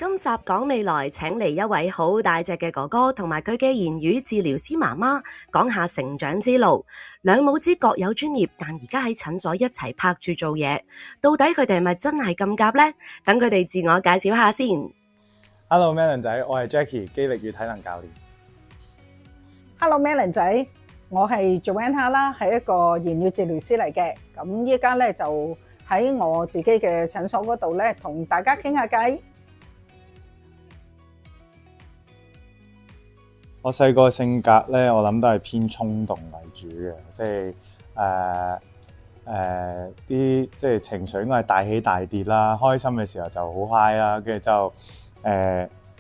今集講未來請嚟一位好大隻嘅哥哥同埋佢嘅言語治療師媽媽講下成長之路。兩母子各有專業，但而家喺診所一齊拍住做嘢，到底佢哋係咪真係咁夾呢？等佢哋自我介紹下先。Hello，Melon 仔，我係 Jackie，肌力與體能教練。Hello，Melon 仔，我係 Joanna 啦，係一個言語治療師嚟嘅。咁依家咧就喺我自己嘅診所嗰度咧，同大家傾下偈。我細個性格咧，我諗都係偏衝動為主嘅，即係啲即係情緒應該係大起大跌啦。開心嘅時候就好 high 啦，跟住就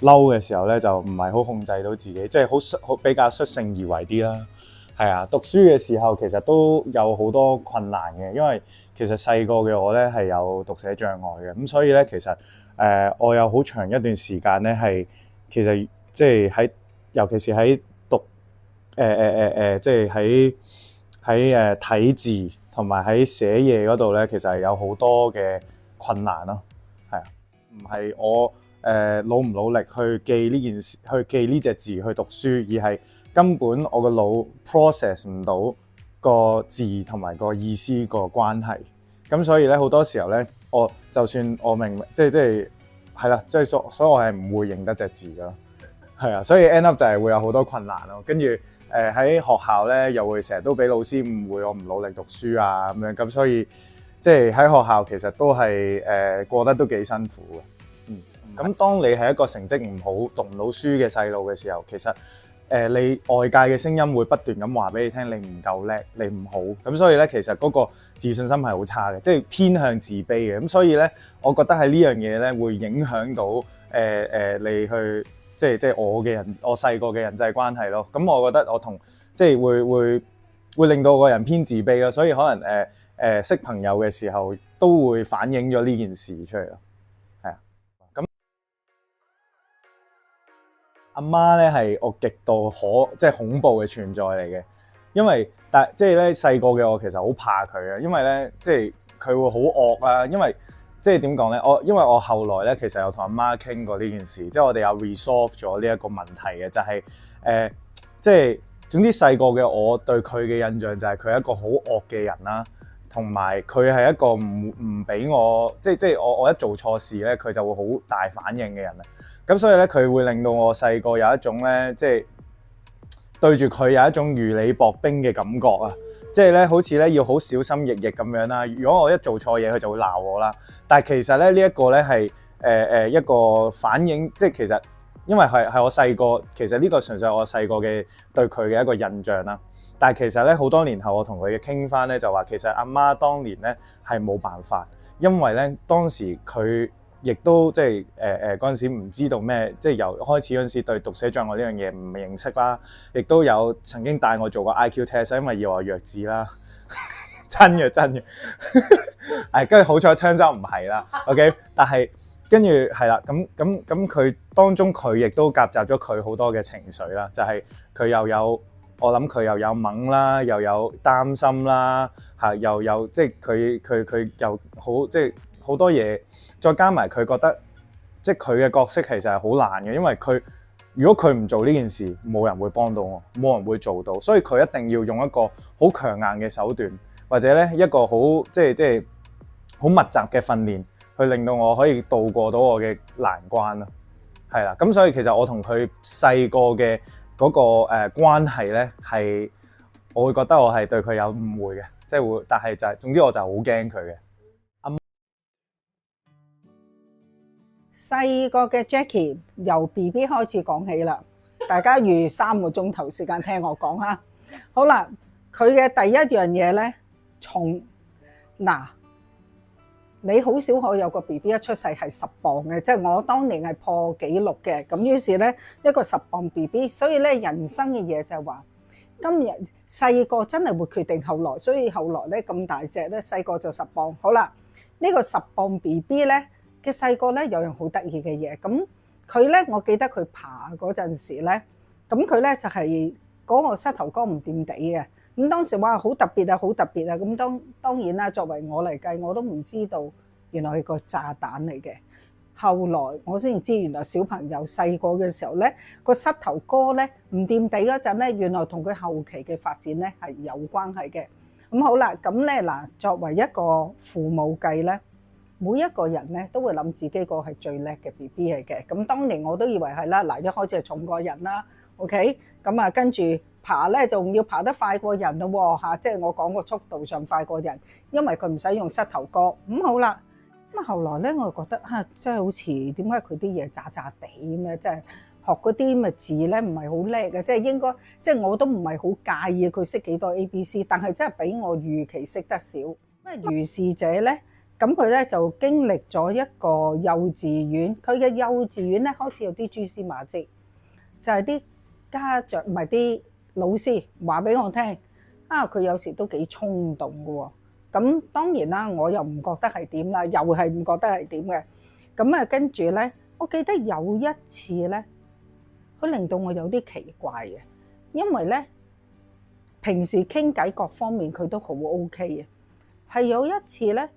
嬲嘅時候咧就唔係好控制到自己，即係好比較率性而為啲啦。係啊，讀書嘅時候其實都有好多困難嘅，因為其實細個嘅我咧係有讀寫障礙嘅，咁所以咧其實我有好長一段時間咧係其實即係尤其是喺讀即係喺睇字同埋喺寫嘢嗰度咧，其實係有好多嘅困難咯。係啊，唔係我努唔努力去記呢件事，去記呢隻字去讀書，而係根本我個腦 process 唔到個字同埋個意思個關係。咁所以咧好多時候咧，我就算我明即係啦，即係所以我係唔會認得隻字噶咯。係啊，所以 end up 就係會有好多困難咯。跟住喺學校咧，又會成日都俾老師誤會我唔努力讀書啊咁樣。咁所以即係喺學校其實都係過得都幾辛苦嘅。咁當你係一個成績唔好、讀唔到書嘅細路嘅時候，其實你外界嘅聲音會不斷咁話俾你聽，你唔夠叻，你唔好。咁所以咧，其實嗰個自信心係好差嘅，即係偏向自卑嘅。咁所以咧，我覺得喺呢樣嘢咧，會影響到你去。即係我細個嘅人際關係咯。咁我覺得我同即係會令到個人偏自卑咯。所以可能識朋友嘅時候都會反映咗呢件事出嚟咯。係啊，咁阿媽咧係我極度即係恐怖嘅存在嚟嘅，因為即係咧細個嘅我其實好怕佢啊，因為咧即係佢會好惡啦，因為。即係點講咧？因為我後來咧，其實有同阿媽傾過呢件事，即係我哋有 resolve 咗呢一個問題嘅，就係即係總之細個嘅我對佢嘅印象就係佢係一個好惡嘅人啦，同埋佢係一個唔俾我，即係我一做錯事咧，佢就會好大反應嘅人啊。咁所以咧，佢會令到我細個有一種咧，即係對住佢有一種如履薄冰嘅感覺啊。即係咧，好似咧要好小心翼翼咁樣啦。如果我一做錯嘢，佢就會鬧我啦。但係其實咧，呢一個咧係一個反應，即係其實因為係我細個，其實呢個純粹係我細個嘅對佢嘅一個印象啦。但係其實咧好多年後，我同佢嘅傾翻咧就話，其實阿媽當年咧係冇辦法，因為咧當時佢亦都即係嗰陣時唔知道咩，即係由開始嗰陣時對讀寫障礙呢樣嘢唔認識啦，亦都有曾經帶我做過 IQ test， 因為以為我弱智啦，真嘅，係跟住好彩 turns out唔係啦 ，OK， 但係跟住係啦，咁佢當中佢亦都夾雜咗佢好多嘅情緒啦，就係佢又有我諗佢又有懵啦，又有擔心啦，又有即係佢又好即係。好多嘢，再加埋佢覺得，即係佢嘅角色其實係好難嘅，因為如果佢唔做呢件事，冇人會幫到我，冇人會做到，所以佢一定要用一個好強硬嘅手段，或者咧一個好即係好密集嘅訓練，去令到我可以渡過到我嘅難關咯。係啦，咁所以其實我同佢細個嘅嗰個關係咧，係我會覺得我係對佢有誤會嘅，即係會，但係就係總之我就好驚佢嘅。細個嘅 Jackie 由 BB 開始講起啦，大家預3個鐘頭時間聽我講哈。好啦，佢嘅第一樣嘢咧，你好少可以有個 BB 一出世係10磅嘅，即係我當年係破紀錄嘅。咁於是咧一個10磅 BB， 所以咧人生嘅嘢就係話，今日細個真係會決定後來，所以後來咧咁大隻咧，細個就10磅。好啦，呢個10磅 BB 咧。嘅細個咧有樣好得意嘅嘢，咁佢咧我記得佢爬嗰陣時咧，咁佢咧就係嗰個膝頭哥唔掂地嘅，咁當時哇好特別啊，好特別啊，咁當然啦，作為我嚟計，我都唔知道原來係個炸彈嚟嘅。後來我先知原來小朋友細個嘅時候咧，個膝頭哥咧唔掂地嗰陣咧，原來同佢後期嘅發展咧係有關係嘅。咁好啦，咁咧嗱，作為一個父母計咧，每一個人咧都會諗自己個係最叻嘅 BB 嚟嘅。咁當年我都以為係啦，嗱，一開始係重過人啦 ，OK， 咁啊跟住爬咧仲要爬得快過人咯喎嚇，即係我講個速度上快過人，因為佢唔使用膝頭哥。咁好啦。咁後來咧，我就覺得真係好似點解佢啲嘢渣渣地咁咧？即係學嗰啲咁嘅字咧，唔係好叻嘅，即係應該，即係我都唔係好介意佢識幾多 ABC，但係真係比我預期識得少。咁啊，如是者咧，咁佢咧就經歷咗一個幼稚園，佢嘅幼稚園咧開始有啲蛛絲馬跡，就係啲家長唔係啲老師話俾我聽，佢有時都幾衝動嘅喎。咁當然啦，我又唔覺得係點啦，又係唔覺得係點嘅。咁啊，跟住咧，我記得有一次咧，佢令到我有啲奇怪嘅，因為咧平時傾偈各方面佢都好 OK 嘅，係有一次咧，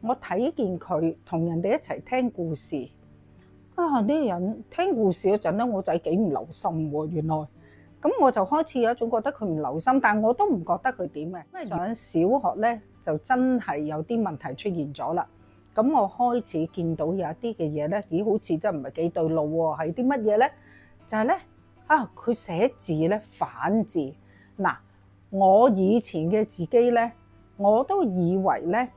我睇見佢同人哋一齊聽故事。呢個人聽故事嗰陣咧，我仔幾唔留心喎，原來。咁我就開始有一種覺得佢唔留心，但我都唔覺得佢點嘅。因為上小學咧就真係有啲問題出現咗啦。咁我開始見到有一啲嘅嘢咧，咦，好似真唔係幾對路喎。係啲乜嘢咧？就係咧佢寫字咧反字。嗱，我以前嘅自己咧，我都以為咧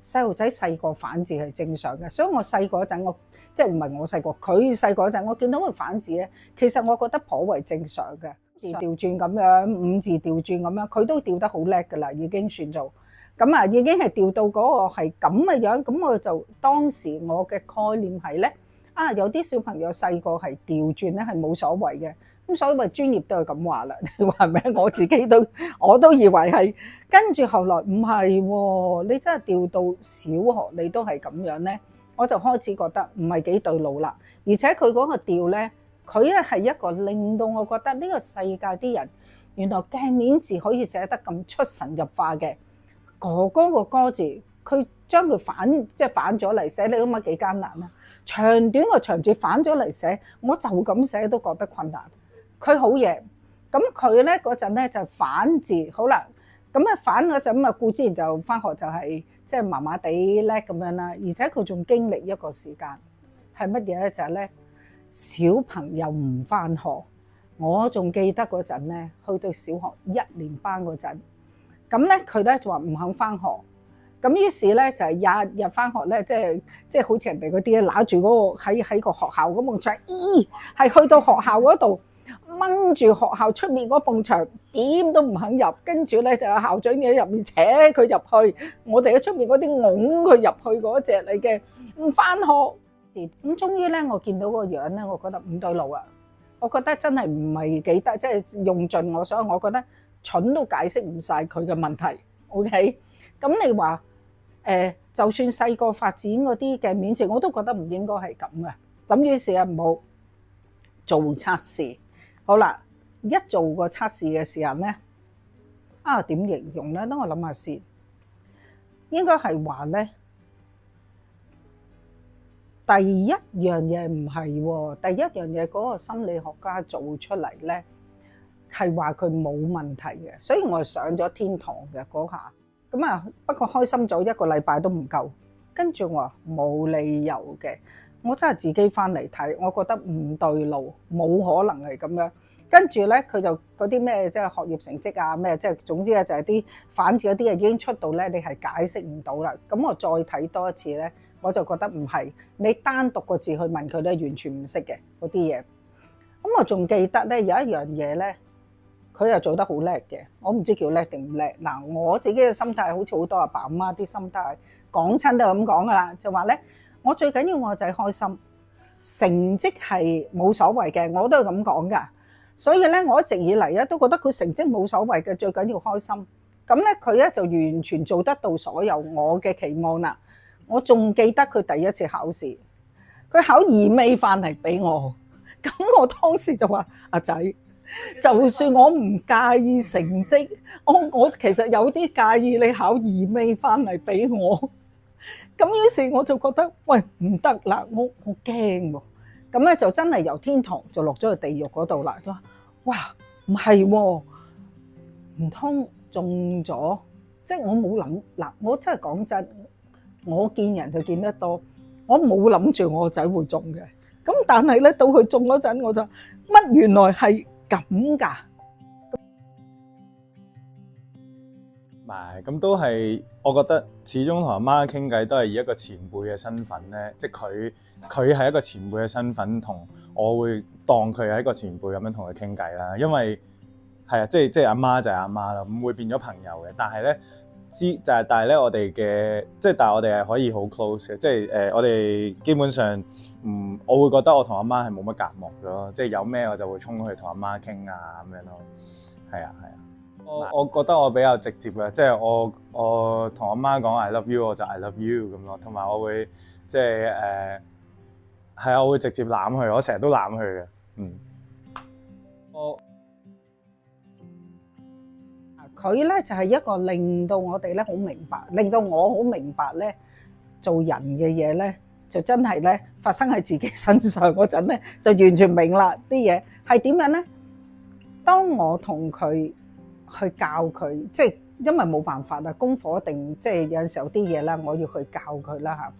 細路仔細個反字係正常嘅，所以我細個嗰陣我。即係唔係我細個，佢細個嗰陣，我見到佢反字咧，其實我覺得頗為正常嘅，字調轉咁樣，五字調轉咁樣，佢都調得好叻㗎啦，已經算做咁啊，已經係調到嗰個係咁嘅樣。咁我就當時我嘅概念係咧，有啲小朋友細個係調轉咧係冇所謂嘅，咁所謂專業都係咁話啦，你話係咪？我自己我都以為係，跟住後來唔係喎，你真係調到小學你都係咁樣咧。我就開始覺得唔係幾對路啦，而且佢嗰個調咧，佢咧係一個令到我覺得呢個世界啲人原來鏡面字可以寫得咁出神入化嘅。哥哥個哥字，佢將佢反咗嚟寫，你諗下幾艱難啊？長短個長字反咗嚟寫，我就咁寫都覺得困難。佢好嘢，咁佢咧嗰陣咧就反字，好啦，咁啊反嗰陣啊，顧之前就返學就係。即係麻麻地叻咁樣啦，而且佢仲經歷一個時間係乜嘢咧？就係咧小朋友唔返學，我仲記得嗰陣咧，去到小學1年班嗰陣，咁咧佢咧就話唔肯返學，咁於是咧就係日日返學咧，即係好似人哋嗰啲咧揦住嗰個喺個學校嗰埲牆，係去到學校嗰度。掹住學校出面嗰埲牆，點都唔肯入，跟住咧就有校長喺入面扯佢入去，我哋喺出面嗰啲擁佢入去嗰隻嚟嘅，唔返學。咁終於咧，我見到個樣咧，我覺得唔對路啊！我覺得真係唔係幾得，即係用盡我所有，我覺得蠢都解釋唔晒佢嘅問題。OK，咁你話就算細個發展嗰啲嘅面前，我都覺得唔應該係咁嘅。咁於是啊，唔好做測試。好啦，一做個測試嘅時候咧，點形容咧？等我諗下先。應該係話咧，第一樣嘢唔係喎，第一樣嘢嗰個心理學家做出嚟咧，係話佢冇問題嘅，所以我係上咗天堂嘅嗰下。咁啊，不過開心咗1個禮拜都唔夠，跟住我話冇理由嘅。我真係自己翻嚟睇，我覺得唔對路，冇可能係咁樣。跟住咧，佢就嗰啲咩即係學業成績啊咩，即係總之咧就係啲反字嗰啲啊已經出到咧，你係解釋唔到啦。咁我再睇多一次咧，我就覺得唔係，你單獨個字去問佢咧，完全唔識嘅嗰啲嘢。咁我仲記得咧有一樣嘢咧，佢又做得好叻嘅，我唔知叫叻定唔叻。嗱，我自己嘅心態好似好多阿爸阿媽啲心態，講親都係咁講噶啦，就話咧。我最緊要我仔開心，成績係冇所謂嘅，我都係咁講噶。所以咧，我一直以嚟咧都覺得佢成績冇所謂嘅，最緊要開心。咁咧，佢咧就完全做得到所有我嘅期望啦。我仲記得佢第一次考試，佢考2尾翻嚟俾我，咁我當時就話：阿仔，就算我唔介意成績，我其實有啲介意你考2尾翻嚟俾我。咁於是我就覺得，喂，唔得啦，我驚喎。咁咧就真係由天堂就落咗去地獄嗰度啦。都話，哇，唔係喎，唔通中咗？即係我冇諗嗱，我真係講真，我見人就見得多，我冇諗住我個仔會中嘅。咁但係咧，到佢中嗰陣，我就乜原來係咁㗎？唔係，咁都係，我覺得始終同阿媽傾偈都係以一個前輩嘅身份咧，即係佢係一個前輩嘅身份，同我會當佢係一個前輩咁樣同佢傾偈啦。因為係啊，即係阿媽就係阿媽啦，唔會變咗朋友嘅。但係咧，但係咧，我哋嘅但係我哋係可以好 close 嘅，即係我哋基本上我會覺得我同阿媽係冇乜隔膜嘅咯，即係有咩我就會衝去同阿媽傾啊咁樣咯。係啊係啊。我覺得我比較直接嘅，即係我同阿媽講 I love you， 我就 I love you 咁咯，同埋我會即係係啊，我會直接攬佢，我成日都攬佢嘅。佢咧就係一個令到我哋咧好明白，令到我好明白咧做人嘅嘢咧，就真係咧發生喺自己身上嗰陣咧，就完全明啦啲嘢係點樣咧。當我同佢去教佢，即係因為冇辦法啦，功課一定即係有陣時候啲嘢啦，我要去教佢啦嚇。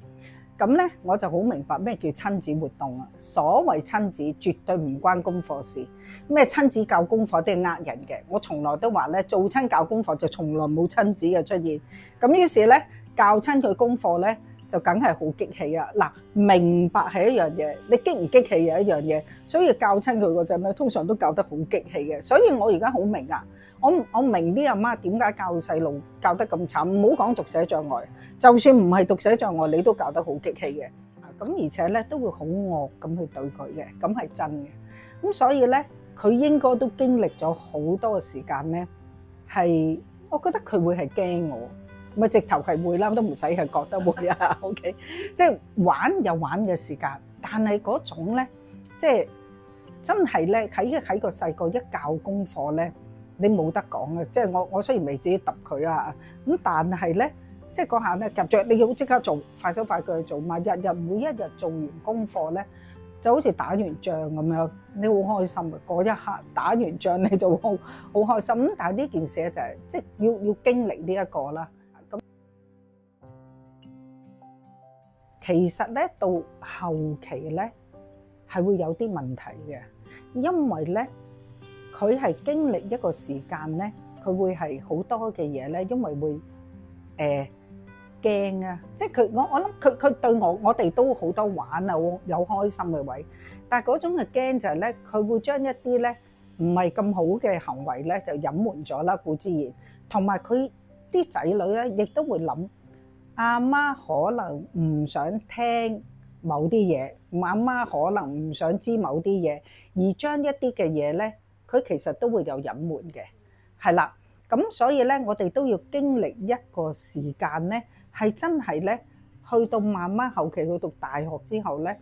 咁咧我就好明白咩叫親子活動啊！所謂親子絕對唔關功課事，咩親子教功課都係呃人嘅。我從來都話咧，做親教功課就從來冇親子嘅出現。咁於是咧教親佢功課咧，就梗係好激氣啊！嗱，明白係一樣嘢，你激唔激氣係一樣嘢，所以教親佢嗰陣咧，通常都教得好激氣嘅。所以我而家好明啊！我明啲阿媽點解教細路教得咁慘，唔好講讀寫障礙，就算唔係讀寫障礙，你都教得好激氣嘅。咁而且咧都會好惡咁去對佢嘅，咁係真嘅。咁所以咧，佢應該都經歷咗好多嘅時間咧，係我覺得佢會係驚我，咪直頭係會啦，都唔使係覺得會啊。OK， 即係玩有玩嘅時間，但係嗰種咧，即係真係咧喺個細個一教功課咧。你冇得講嘅，即係我雖然未至於揼佢啊，咁但係咧，即係嗰下咧夾著你要即刻做，快手快腳去做嘛。每一日做完功課咧，就好似打完仗咁樣，你好開心嘅。嗰一刻打完仗你就好開心。咁但係呢件事就係即係要經歷呢一個啦。咁其實咧到後期咧係會有啲問題嘅，因為咧。佢係經歷一個時間咧，佢會係好多嘅嘢咧，因為會驚啊！即係佢我諗佢對我哋都好多玩啊，有開心嘅位，但係嗰種嘅驚就係咧，佢會將一啲咧唔係咁好嘅行為咧就隱瞞咗啦，固之然，同埋佢啲仔女咧亦都會諗阿媽可能唔想聽某啲嘢，阿媽可能唔想知某啲嘢，而將一啲嘅嘢咧。佢其實都會有隱瞞嘅，係啦，咁所以咧，我哋都要經歷一個時間咧，係真係咧，去到慢慢後期去讀大學之後咧，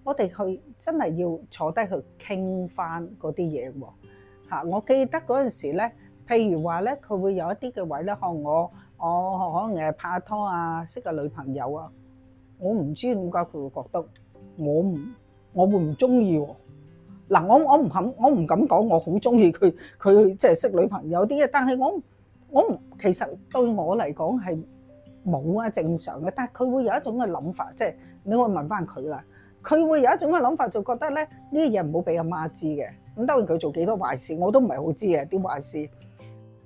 我哋去真係要坐低去傾翻嗰啲嘢喎嚇。我記得嗰陣時咧，譬如話咧，佢會有一啲嘅位咧，可能我可能拍拖啊，識個女朋友啊，我唔知點解佢會覺得我會唔中意喎。嗱，我唔敢講，我好中意佢即係識女朋友啲嘢，但係我其實對我嚟講係冇啊，正常嘅。但係佢會有一種嘅諗法，即係你可以問翻佢啦。佢會有一種嘅諗法，就覺得咧呢啲嘢唔好俾阿媽知嘅。咁當然佢做幾多壞事，我都唔係好知嘅啲壞事。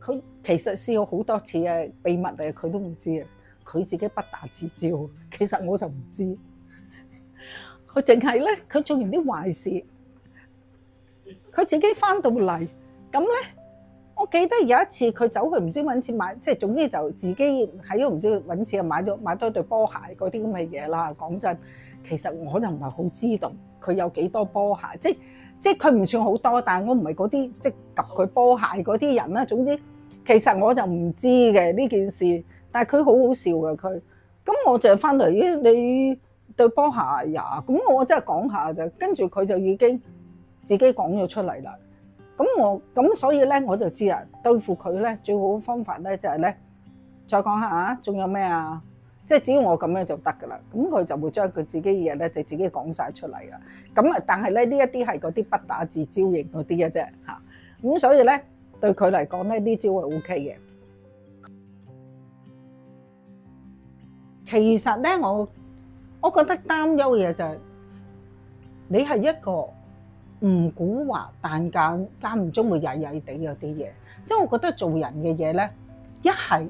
佢其實試過好多次嘅秘密嘅，佢都唔知啊。佢自己不打自招，其實我就唔知。佢淨係咧，佢做完啲壞事。佢自己翻到嚟，咁咧，我記得有一次佢走去唔知揾錢買，即係總之就自己喺度唔知揾錢買多對波鞋嗰啲咁嘅嘢啦。講真，其實我就唔係好知道佢有幾多波鞋，即係佢唔算好多，但係我唔係嗰啲即係及佢波鞋嗰啲人啦。總之，其實我就唔知嘅呢件事，但係佢好好笑嘅佢。咁我就翻嚟，你對波鞋呀？咁我真係講下就，跟住佢就已經。自己講咗出嚟啦，咁所以咧我就知啊，對付佢咧最好嘅方法咧就係咧再講下仲有咩啊？即係只要我咁樣就得㗎啦。咁佢就會將佢自己嘅嘢咧就自己講晒出嚟啊。咁啊，但係咧呢一啲係嗰啲不打自招型嗰啲嘅啫嚇。咁所以咧對佢嚟講咧呢招係 O K 嘅。其實咧我覺得擔憂嘅嘢就係你係一個唔蠱惑，但間唔中會曳曳地有啲嘢。即係我覺得做人嘅嘢咧，一係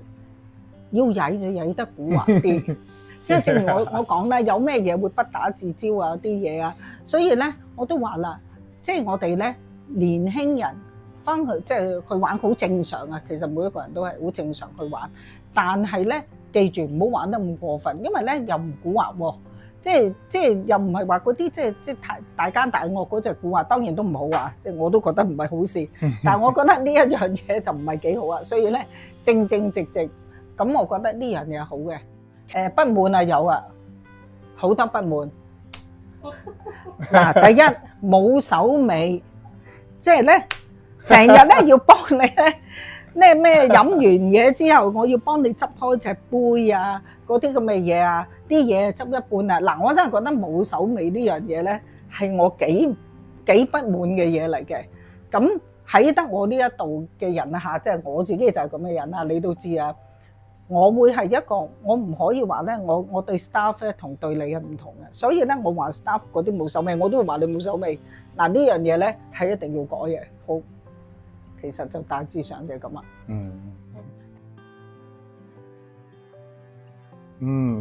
要曳就曳得蠱惑啲。即係正如我講咧，有咩嘢會不打自招啊啲嘢啊，所以咧我都話啦，即係我哋咧年輕人翻去即係去玩好正常啊。其實每一個人都係好正常去玩，但係咧記住唔好玩得咁過分，因為咧又唔蠱惑喎。即係又唔係話嗰啲即係大奸大惡嗰隻蠱惑，當然都唔好啊！即係我都覺得唔係好事，但係我覺得呢一樣嘢就唔係幾好啊。所以咧正正直直咁，我覺得呢樣嘢好嘅。不滿啊有啊，好多不滿。嗱，第一冇手尾，即係咧成日咧要幫你咧咩飲完嘢之後，我要幫你執開隻杯啊，嗰啲咁嘅嘢啊，啲嘢執一半啊。嗱，我真係覺得冇手尾呢樣嘢咧，係我幾不滿嘅嘢嚟嘅。咁喺得我呢一度嘅人啊嚇，即係我自己就係咁嘅人啊，你都知啊。我會係一個，我唔可以話咧，我對 staff 咧同對你係唔同嘅，所以咧我話 staff 嗰啲冇手尾，我都會話你冇手尾。嗱，呢樣嘢咧係一定要改嘅。好，其實就大致上就係咁啊。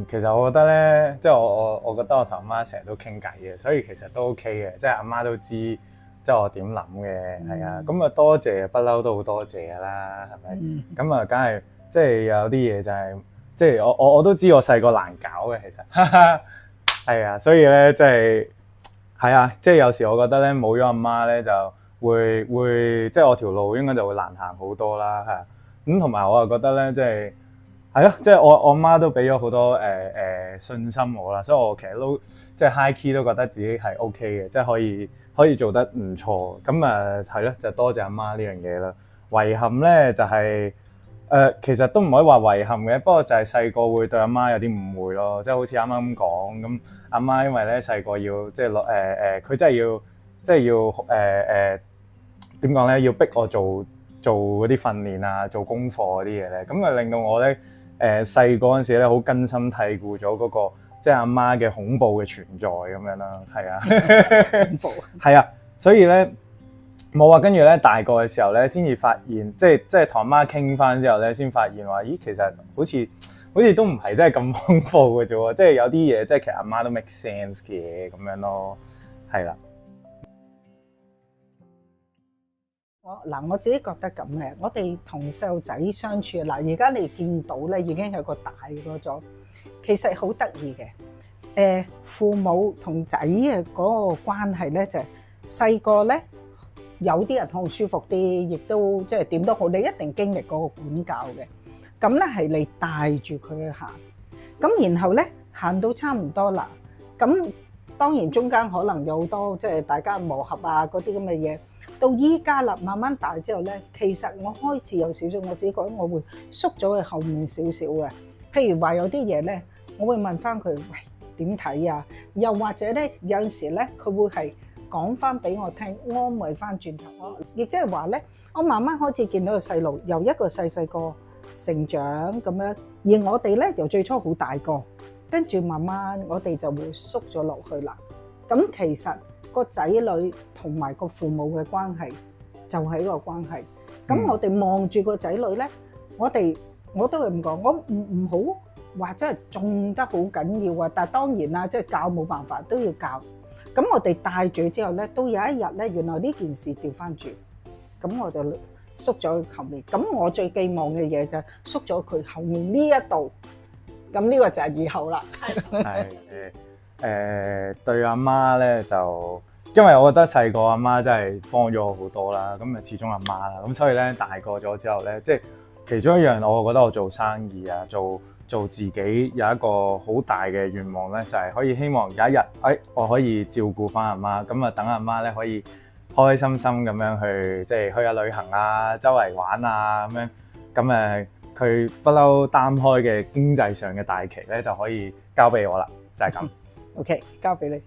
其實我覺得咧，即係我覺得我同阿媽成日都傾偈嘅，所以其實都 OK 嘅，即係阿媽都知即係我點諗嘅，係啊。咁啊多謝，不嬲都好多謝㗎啦，係咪？咁啊，梗係。即係有啲嘢就係，即係我都知我細個難搞嘅，其實係啊，所以咧即係啊，即係有時我覺得咧冇咗阿媽咧就會即係我條路應該就會難行好多啦，係啊。咁同埋我又覺得咧即係咯，即係我媽都俾咗好多信心我啦，所以我其實都即係 high key 都覺得自己係 OK 嘅，即係可以做得唔錯。咁啊係咯，就多謝阿媽呢樣嘢啦。遺憾咧就係。其實都唔可以話遺憾嘅，不過就係細個會對阿媽有啲誤會咯，即係好似啱啱咁講咁，阿媽因為咧細個要即係佢真係要點講咧，要逼我做嗰啲訓練啊，做功課嗰啲嘢咧，咁啊令到我咧細個嗰陣時咧好根深蒂固咗嗰個即係阿媽嘅恐怖嘅存在咁樣啦，係啊，恐怖係啊，所以咧。冇啊，跟住咧大個嘅時候咧，先至發現，即係同阿媽傾翻之後咧，先發現話，咦，其實好似都唔係真係咁豐富嘅啫喎，即係有啲嘢，即係其實阿媽都 make sense 嘅咁樣咯，係啦。我自己覺得咁嘅，我哋同細路仔相處嗱，而家你見到咧已經係個大個咗，其實好得意嘅。父母同仔嘅嗰個關係咧，就係細個咧。有啲人好舒服啲，亦都即係點都好，你一定經歷嗰個管教嘅。咁咧係你帶住佢去行，咁然後咧行到差唔多啦。咁當然中間可能有好多即係大家磨合啊嗰啲咁嘅嘢。到依家啦，慢慢大之後咧，其實我開始有少少我自己覺得我會縮咗去後面少少嘅。譬如話有啲嘢咧，我會問翻佢，喂，點睇啊？又或者咧有陣時咧，佢會係。講翻俾我聽，安慰翻轉頭咯，亦即係話咧，我慢慢開始見到個細路由一個細個成長咁樣，而我哋咧由最初好大個，跟住慢慢我哋就會縮咗落去啦。咁其實個仔女同埋個父母嘅關係就係一個關係。咁我哋望住個仔女咧，我都係咁講，我唔好話真係縱得好緊要啊。但係當然啦，即係教冇辦法都要教。咁我哋帶住之後咧，到有一日咧，原來呢件事調翻轉，咁我就縮咗佢後面。咁我最寄望嘅嘢就係縮咗佢後面呢一度。咁呢個就係以後啦。係對阿媽咧就，因為我覺得細個阿媽真係幫咗我好多啦。咁啊始終阿媽啦，咁所以咧大個咗之後咧，即係其中一樣，我覺得我做生意啊，做自己有一個好大嘅願望咧，就係可以希望有一日，我可以照顧翻阿媽，咁啊等阿媽咧可以開開心心咁樣去，即係去下旅行啊，周圍玩啊咁樣，咁佢不嬲擔開嘅經濟上嘅大旗咧，就可以交俾我啦，就係咁。OK， 交俾你。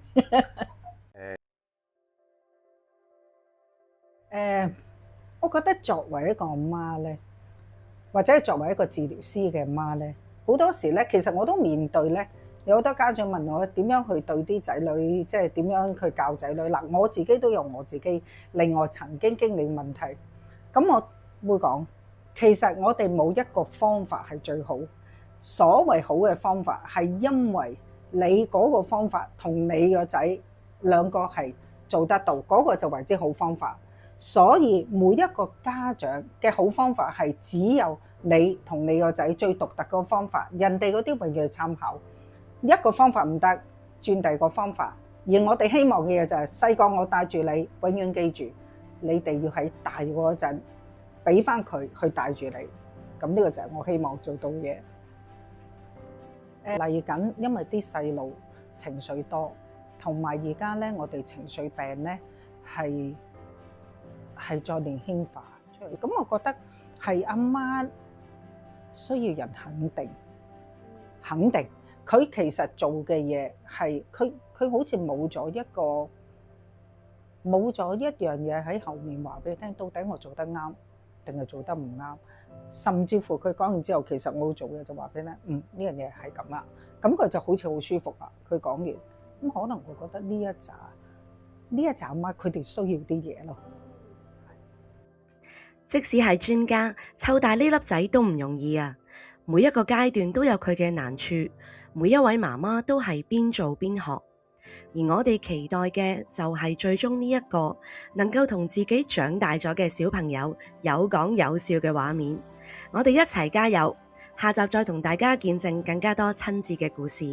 我覺得作為一個媽咧，或者作為一個治療師嘅媽咧，好多時咧，其實我都面對咧，有好多家長問我點樣去對啲仔女，即係點樣去教仔女。嗱，我自己都有我自己另外曾經經歷問題，咁我會講，其實我哋冇一個方法係最好。所謂好嘅方法係因為你嗰個方法同你個仔兩個係做得到，嗰個就為之好方法。所以每一個家長嘅好方法係只有你同你個仔最獨特個方法，人哋嗰啲永遠係參考。一個方法唔得，轉第二個方法。而我哋希望嘅嘢就係細個我帶住你，永遠記住你哋要喺大嗰陣俾翻佢去帶住你。咁呢個就係我希望做到嘅嘢。嚟緊，因為啲細路情緒多，同埋而家咧我哋情緒病咧係再年輕化出嚟，咁我覺得係阿媽需要人肯定佢其實做嘅嘢係佢好似冇咗一樣嘢喺後面話俾你聽，到底我做得啱定係做得唔啱？甚至乎佢講完之後，其實我做嘅就話俾你聽，呢樣嘢係咁啦，咁佢就好似好舒服啦。佢講完，咁可能會覺得呢一紮阿媽佢哋需要啲嘢咯。即使係專家，湊大呢粒仔都唔容易啊！每一個階段都有佢嘅難處，每一位媽媽都係邊做邊學，而我哋期待嘅就係最終呢一個能夠同自己長大咗嘅小朋友有講有笑嘅畫面。我哋一齊加油，下集再同大家見證更加多親子嘅故事。